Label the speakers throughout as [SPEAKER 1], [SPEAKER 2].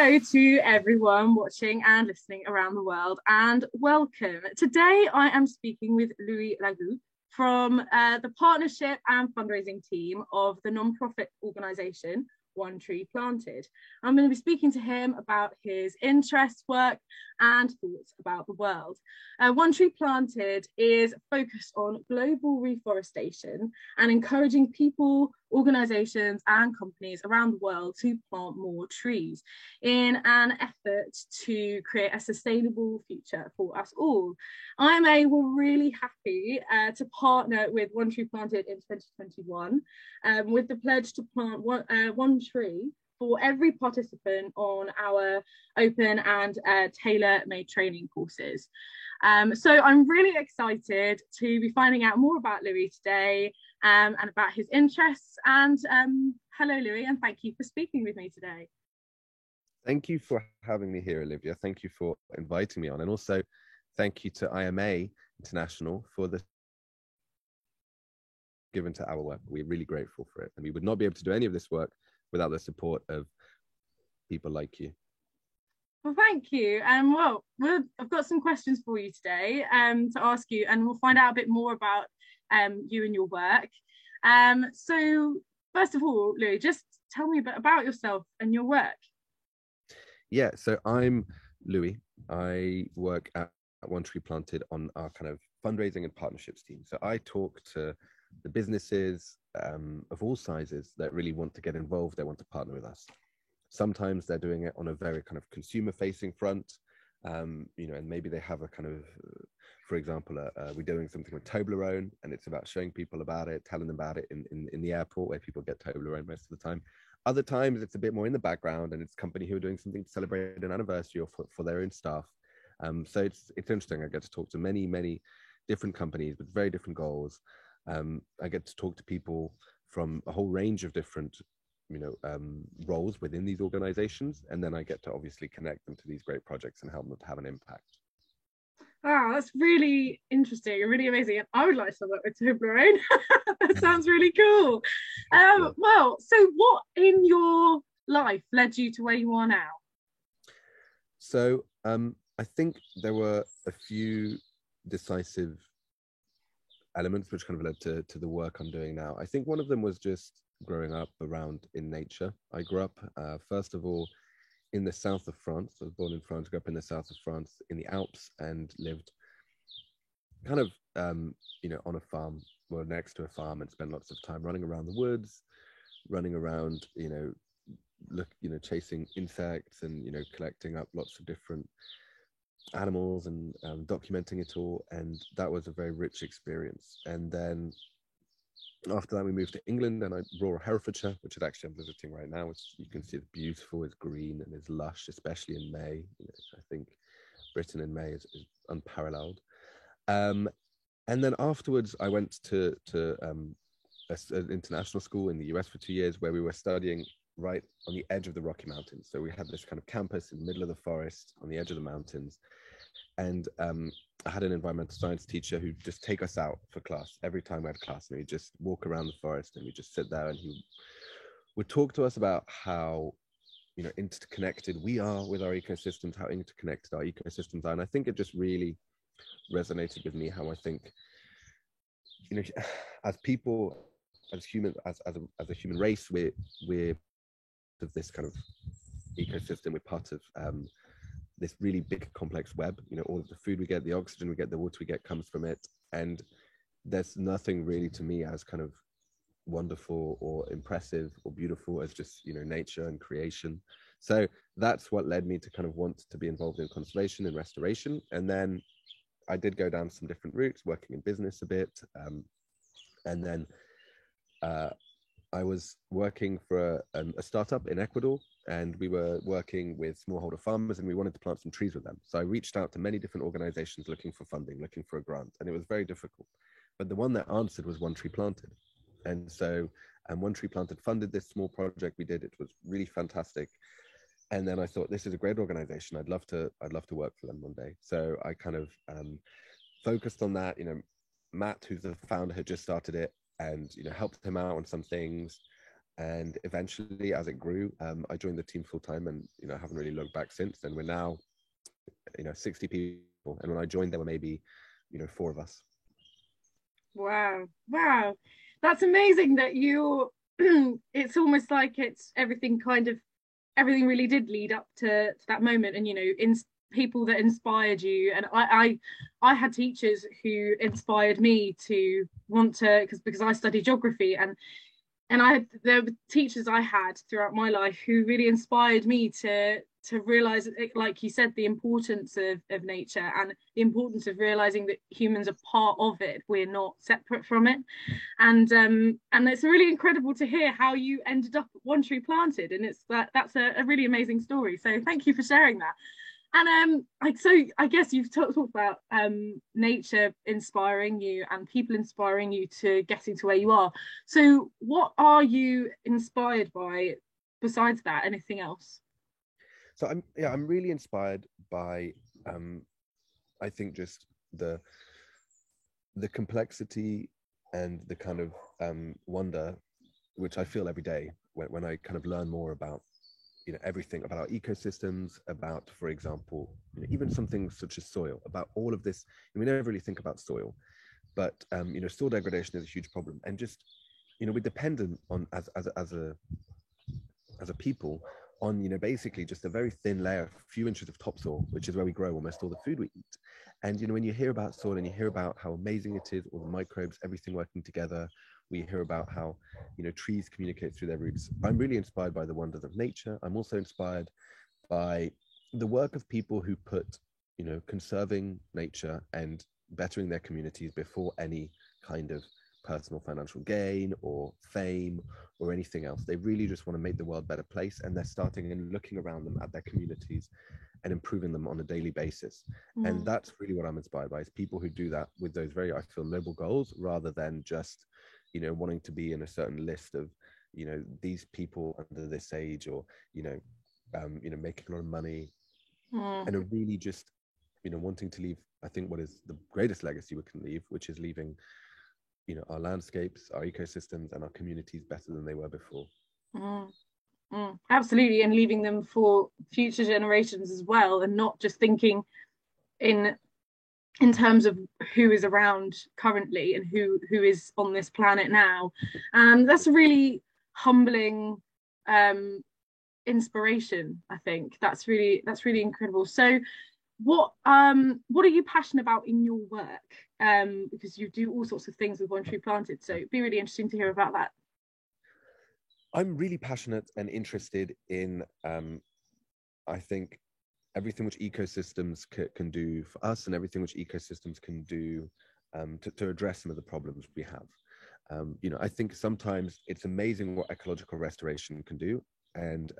[SPEAKER 1] Hello to everyone watching and listening around the world, and welcome. Today I am speaking with Louis Lagou from the partnership and fundraising team of the non-profit organisation One Tree Planted. I'm going to be speaking to him about his interests, work and thoughts about the world. One Tree Planted is focused on global reforestation and encouraging people, organisations and companies around the world to plant more trees in an effort to create a sustainable future for us all. We're really happy to partner with One Tree Planted in 2021 with the pledge to plant one tree for every participant on our open and tailor-made training courses. So I'm really excited to be finding out more about Louis today and about his interests. And hello, Louis, and thank you for speaking with me today.
[SPEAKER 2] Thank you for having me here, Olivia. Thank you for inviting me on. And also thank you to IMA International for the given to our work. We're really grateful for it. And we would not be able to do any of this work without the support of people like you.
[SPEAKER 1] Well, thank you. I've got some questions for you today to ask you, and we'll find out a bit more about you and your work. So first of all, Louis, just tell me a bit about yourself and your work.
[SPEAKER 2] Yeah, so I'm Louis. I work at One Tree Planted on our kind of fundraising and partnerships team. So I talk to the businesses of all sizes that really want to get involved. They want to partner with us. Sometimes they're doing it on a very kind of consumer-facing front, and maybe they have a kind of, for example, we're doing something with Toblerone, and it's about showing people about it, telling them about it in the airport where people get Toblerone most of the time. Other times it's a bit more in the background, and it's a company who are doing something to celebrate an anniversary or for their own staff. So it's interesting. I get to talk to many different companies with very different goals. I get to talk to people from a whole range of different roles within these organizations, and then I get to obviously connect them to these great projects and help them to have an impact.
[SPEAKER 1] Wow, that's really interesting and really amazing. And I would like to work with Toblerone. That sounds really cool. Well, so what in your life led you to where you are now?
[SPEAKER 2] So I think there were a few decisive elements which kind of led to the work I'm doing now. I think one of them was just growing up around in nature. I grew up, first of all, in the south of France. I was born in France, grew up in the south of France in the Alps, and lived kind of, on a farm, well, next to a farm, and spent lots of time running around the woods, running around, chasing insects and, collecting up lots of different animals and documenting it all. And that was a very rich experience. And then after that, we moved to England and rural Herefordshire, which is actually I'm visiting right now. You can see it's beautiful, it's green and it's lush, especially in May. I think Britain in May is unparalleled. And then afterwards, I went to an international school in the US for 2 years, where we were studying right on the edge of the Rocky Mountains. So we had this kind of campus in the middle of the forest on the edge of the mountains. And I had an environmental science teacher who'd just take us out for class every time we had class, and we'd just walk around the forest and we'd just sit there, and he would talk to us about how interconnected we are with our ecosystems, how interconnected our ecosystems are. And I think it just really resonated with me, how I think as people, as humans, as a human race, we're of this kind of ecosystem. We're part of this really big complex web. All of the food we get, the oxygen we get, the water we get comes from it. And there's nothing really to me as kind of wonderful or impressive or beautiful as just, nature and creation. So that's what led me to kind of want to be involved in conservation and restoration. And then I did go down some different routes, working in business a bit. And then I was working for a startup in Ecuador, and we were working with smallholder farmers, and we wanted to plant some trees with them. So I reached out to many different organizations looking for funding, looking for a grant, and it was very difficult. But the one that answered was One Tree Planted. And so One Tree Planted funded this small project we did. It was really fantastic. And then I thought, this is a great organization. I'd love to work for them one day. So I kind of focused on that. Matt, who's the founder, had just started it, and helped him out on some things. And eventually, as it grew, I joined the team full time, and I haven't really looked back since. And we're now 60 people, and when I joined there were maybe 4 of us.
[SPEAKER 1] Wow, that's amazing that you it's almost like it's everything really did lead up to that moment, and in people that inspired you. And I had teachers who inspired me to want to, because I studied geography, and there were teachers I had throughout my life who really inspired me to realize, like you said, the importance of nature, and the importance of realizing that humans are part of it. We're not separate from it. And it's really incredible to hear how you ended up at One Tree Planted, and that's a really amazing story. So thank you for sharing that. And so I guess you've talked about nature inspiring you and people inspiring you to getting to where you are. So what are you inspired by besides that? Anything else?
[SPEAKER 2] So I'm really inspired by I think just the complexity and the kind of wonder which I feel every day when I kind of learn more about everything about our ecosystems, about, for example, even some things such as soil, about all of this. And we never really think about soil, but soil degradation is a huge problem, and just we're dependent on as a people on basically just a very thin layer, a few inches of topsoil, which is where we grow almost all the food we eat. And when you hear about soil and you hear about how amazing it is, all the microbes, everything working together, we hear about how trees communicate through their roots. I'm really inspired by the wonders of nature. I'm also inspired by the work of people who put conserving nature and bettering their communities before any kind of personal financial gain or fame or anything else. They really just want to make the world a better place, and they're starting and looking around them at their communities and improving them on a daily basis. And that's really what I'm inspired by, is people who do that with those very, I feel, noble goals, rather than just wanting to be in a certain list of these people under this age, or making a lot of money, and are really just wanting to leave, I think, what is the greatest legacy we can leave, which is leaving our landscapes, our ecosystems, and our communities better than they were before.
[SPEAKER 1] Absolutely, and leaving them for future generations as well, and not just thinking in terms of who is around currently and who is on this planet now. And that's a really humbling inspiration. I think that's really incredible. So what are you passionate about in your work? Because you do all sorts of things with One Tree Planted, so it'd be really interesting to hear about that.
[SPEAKER 2] I'm really passionate and interested in I think everything which ecosystems can do for us, and everything which ecosystems can do to address some of the problems we have. I think sometimes it's amazing what ecological restoration can do. And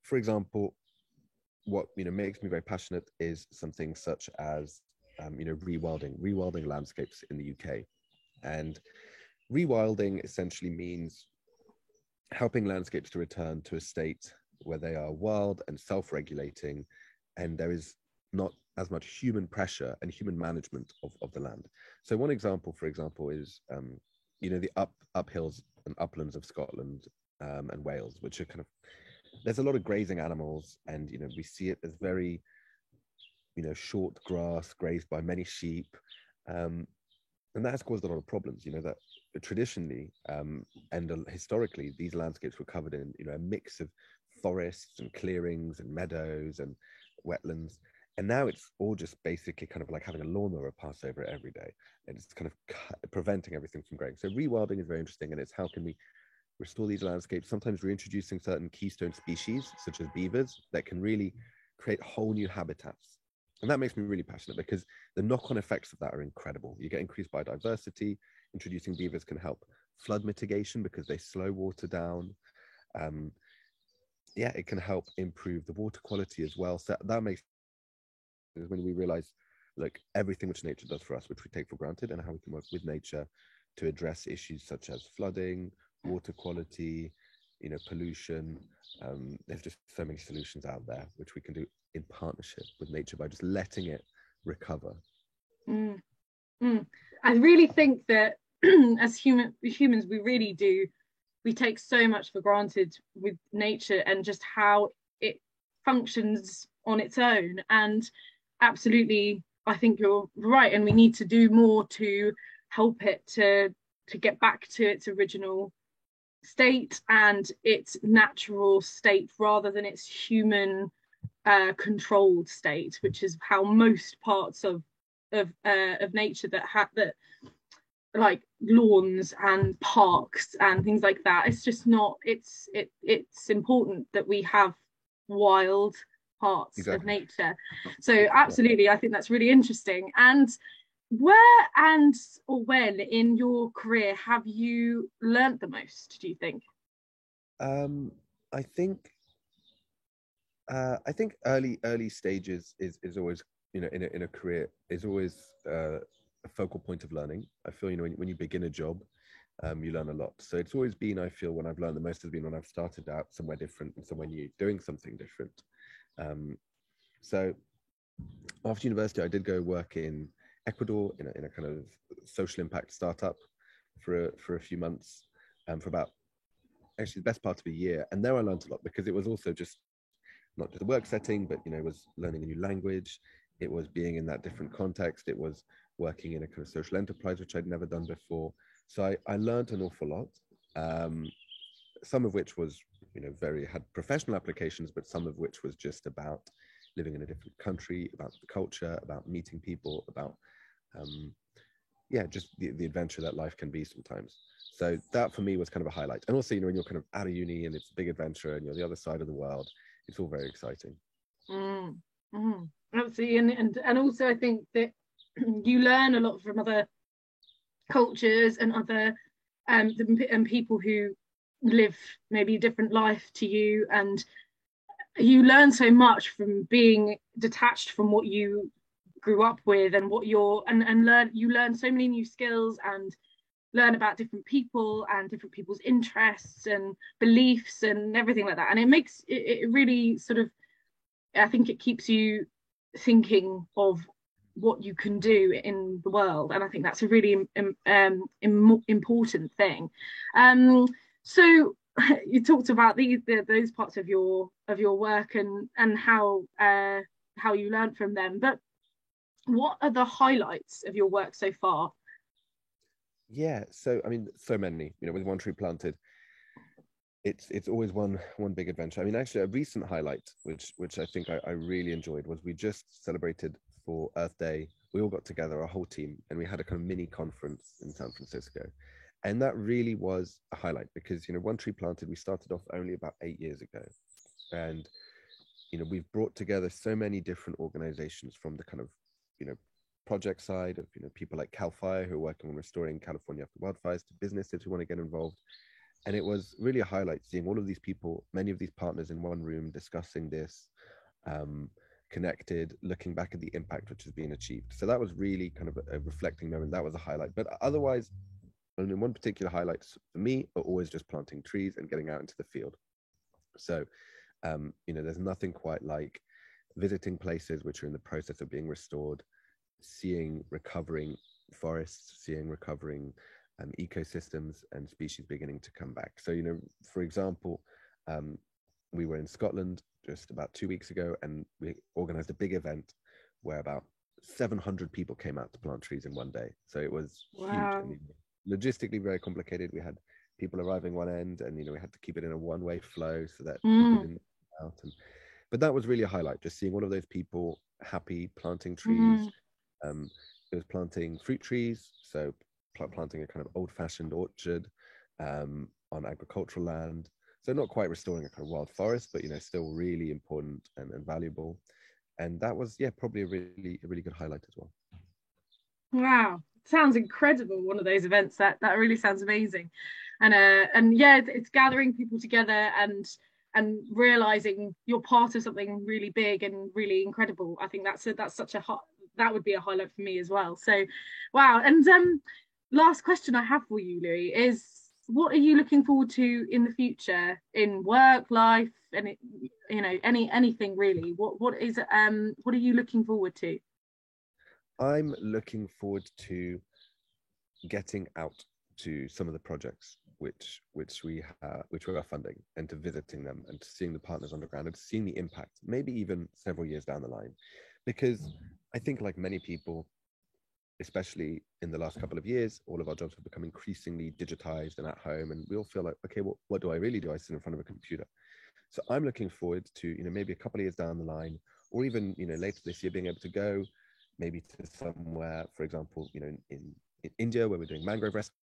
[SPEAKER 2] for example, what makes me very passionate is something such as rewilding landscapes in the UK. And rewilding essentially means helping landscapes to return to a state where they are wild and self-regulating, and there is not as much human pressure and human management of the land. So one example, for example, is the uphills and uplands of Scotland and Wales, which are kind of, there's a lot of grazing animals, and we see it as very short grass grazed by many sheep, and that has caused a lot of problems. That traditionally and historically, these landscapes were covered in a mix of forests and clearings and meadows and wetlands, and now it's all just basically kind of like having a lawnmower pass over it every day, and it's kind of preventing everything from growing. So rewilding is very interesting, and it's how can we restore these landscapes, sometimes reintroducing certain keystone species such as beavers that can really create whole new habitats. And that makes me really passionate, because the knock-on effects of that are incredible. You get increased biodiversity. Introducing beavers can help flood mitigation because they slow water down. It can help improve the water quality as well. So that makes is when we realize, like, everything which nature does for us, which we take for granted, and how we can work with nature to address issues such as flooding, water quality, pollution. There's just so many solutions out there which we can do in partnership with nature by just letting it recover.
[SPEAKER 1] I really think that as humans, we really do we take so much for granted with nature and just how it functions on its own. And absolutely, I think you're right, and we need to do more to help it to get back to its original state and its natural state rather than its human controlled state, which is how most parts of nature that like lawns and parks and things like that, it's just not, it's important that we have wild parts of nature. So absolutely, I think that's really interesting. And where and or when in your career have you learnt the most, do you think?
[SPEAKER 2] I think early stages is always, you know, in a career is always a focal point of learning. I feel, you know, when you begin a job, you learn a lot. So it's always been, I feel, when I've learned the most has been when I've started out somewhere different and somewhere new, doing something different. So after university, I did go work in Ecuador in a kind of social impact startup for a few months, for about actually the best part of a year. And there I learned a lot because it was also just not just a work setting, but, you know, it was learning a new language. It was being in that different context. It was working in a kind of social enterprise, which I'd never done before. So I learned an awful lot, some of which was, you know, had professional applications, but some of which was just about living in a different country, about the culture, about meeting people, about, just the adventure that life can be sometimes. So that for me was kind of a highlight. And also, you know, when you're kind of out of uni and it's a big adventure and you're the other side of the world, it's all very exciting.
[SPEAKER 1] Absolutely. And also I think that you learn a lot from other cultures and other and people who live maybe a different life to you, and you learn so much from being detached from what you grew up with and what you learn so many new skills and learn about different people and different people's interests and beliefs and everything like that. And it makes it really sort of, I think it keeps you thinking of what you can do in the world, and I think that's a really important thing. So you talked about those parts of your work and how you learned from them, but what are the highlights of your work so far?
[SPEAKER 2] Yeah, so I mean, so many, you know, with One Tree Planted, it's always one big adventure. I mean, actually, a recent highlight, which I think I really enjoyed, was we just celebrated for Earth Day. We all got together, our whole team, and we had a kind of mini conference in San Francisco. And that really was a highlight because, you know, One Tree Planted, we started off only about 8 years ago. And, you know, we've brought together so many different organizations from the kind of, you know, project side of, you know, people like CAL FIRE who are working on restoring California after wildfires, to businesses who want to get involved. And it was really a highlight seeing all of these people, many of these partners in one room discussing this, connected, looking back at the impact which has been achieved. So that was really kind of a reflecting moment. That was a highlight. But otherwise, only one particular highlights for me are always just planting trees and getting out into the field. So, you know, there's nothing quite like visiting places which are in the process of being restored, seeing recovering forests, seeing recovering ecosystems and species beginning to come back. So, you know, for example, we were in Scotland just about 2 weeks ago, and we organized a big event where about 700 people came out to plant trees in one day. So it was huge. I mean, logistically very complicated. We had people arriving one end, and, you know, we had to keep it in a one-way flow so that people didn't out. But that was really a highlight, just seeing all of those people happy planting trees. It was planting fruit trees, so planting a kind of old-fashioned orchard on agricultural land. So not quite restoring a kind of wild forest, but, you know, still really important and valuable. And that was, yeah, probably a really good highlight as well.
[SPEAKER 1] Wow, sounds incredible. One of those events that really sounds amazing, and yeah, it's gathering people together and realizing you're part of something really big and really incredible. I think that's such a hot, that would be a highlight for me as well. So, wow. And last question I have for you, Louis, is what are you looking forward to in the future in work, life, and you know, anything really? What are you looking forward to?
[SPEAKER 2] I'm looking forward to getting out to some of the projects which we are funding, and to visiting them and to seeing the partners on the ground and to seeing the impact, maybe even several years down the line. Because I think, like many people, especially in the last couple of years, all of our jobs have become increasingly digitized and at home, and we all feel like, okay, well, what do I really do? I sit in front of a computer. So I'm looking forward to, maybe a couple of years down the line, or even, later this year, being able to go maybe to somewhere, for example, in India, where we're doing mangrove restoration,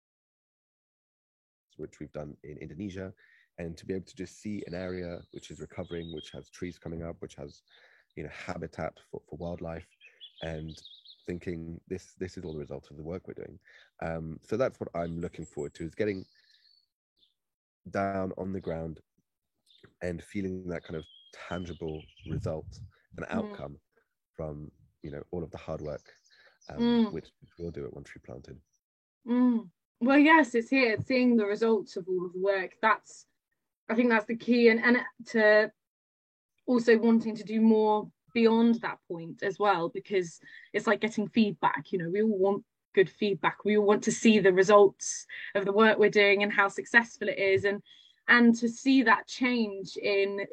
[SPEAKER 2] which we've done in Indonesia, and to be able to just see an area which is recovering, which has trees coming up, which has, habitat for wildlife, and thinking this is all the result of the work we're doing. So that's what I'm looking forward to, is getting down on the ground and feeling that kind of tangible result and outcome from, all of the hard work, which we'll do at One Tree Planted.
[SPEAKER 1] Well, yes, it's here. It's seeing the results of all of the work. I think that's the key, and to also wanting to do more beyond that point as well, because it's like getting feedback. We all want good feedback. We all want to see the results of the work we're doing and how successful it is, and to see that change in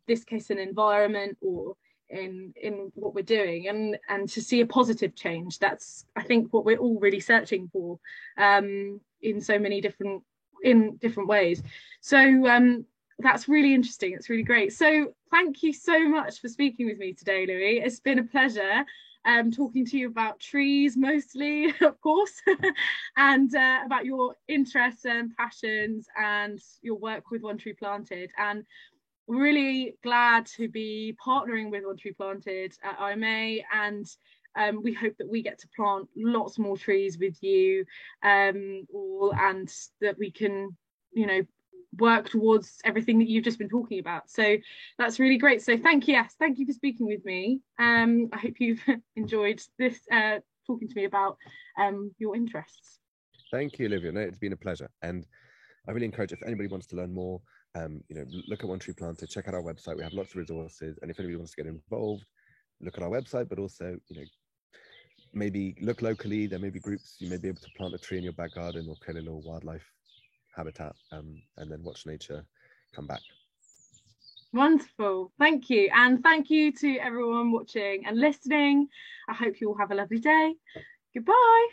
[SPEAKER 1] this case an environment, or in what we're doing, and to see a positive change. That's, I think, what we're all really searching for, in so many different ways. So that's really interesting. It's really great. So thank you so much for speaking with me today, Louis. It's been a pleasure talking to you about trees mostly, of course, and about your interests and passions and your work with One Tree Planted. And really glad to be partnering with One Tree Planted at IMA, and we hope that we get to plant lots more trees with you, and that we can, work towards everything that you've just been talking about. So that's really great. So thank you for speaking with me. I hope you've enjoyed this, talking to me about your interests.
[SPEAKER 2] Thank you, Olivia. No, it's been a pleasure, and I really encourage, if anybody wants to learn more, look at One Tree Planted, check out our website. We have lots of resources, and if anybody wants to get involved, look at our website, but also, maybe look locally. There may be groups. You may be able to plant a tree in your back garden or create a little wildlife habitat, and then watch nature come back.
[SPEAKER 1] Wonderful. Thank you. And thank you to everyone watching and listening. I hope you all have a lovely day. Goodbye.